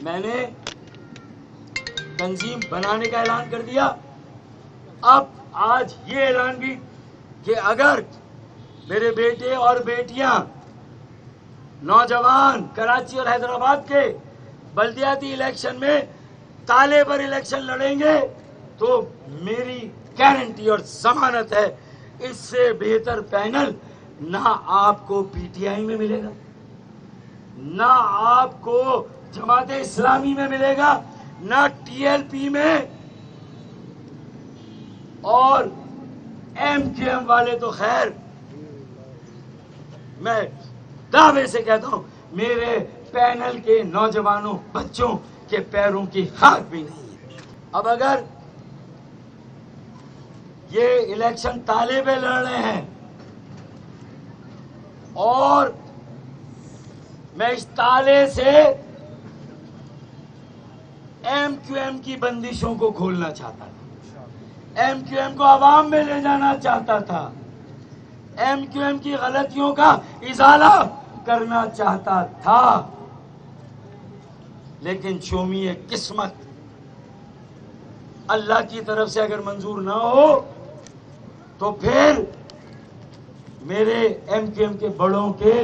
میں نے تنظیم بنانے کا اعلان کر دیا. اب آج یہ اعلان بھی کہ اگر میرے بیٹے اور بیٹیاں نوجوان کراچی اور حیدرآباد کے بلدیاتی الیکشن میں تالے پر الیکشن لڑیں گے تو میری گارنٹی اور ضمانت ہے اس سے بہتر پینل نہ آپ کو پی ٹی آئی میں ملے گا، نہ آپ کو جماعت اسلامی میں ملے گا، نہ ٹی ایل پی میں. اور ایم کیو ایم والے تو خیر میں دعوے سے کہتا ہوں میرے پینل کے نوجوانوں بچوں کے پیروں کی خاک بھی نہیں ہے. اب اگر یہ الیکشن تالے پہ لڑ رہے ہیں اور میں اس تالے سے ایم کیو ایم کی بندشوں کو کھولنا چاہتا تھا، ایم کیو ایم کو عوام میں لے جانا چاہتا تھا، ایم کیو ایم کی غلطیوں کا ازالہ کرنا چاہتا تھا، لیکن شومی قسمت اللہ کی طرف سے اگر منظور نہ ہو تو پھر میرے ایم کیو ایم کے بڑوں کے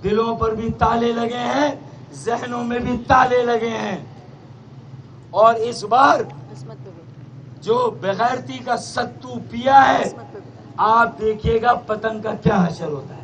دلوں پر بھی تالے لگے ہیں، ذہنوں میں بھی تالے لگے ہیں. اور اس بار جو بغیرتی کا ستو پیا ہے آپ دیکھیے گا پتنگ کا کیا حشر ہوتا ہے.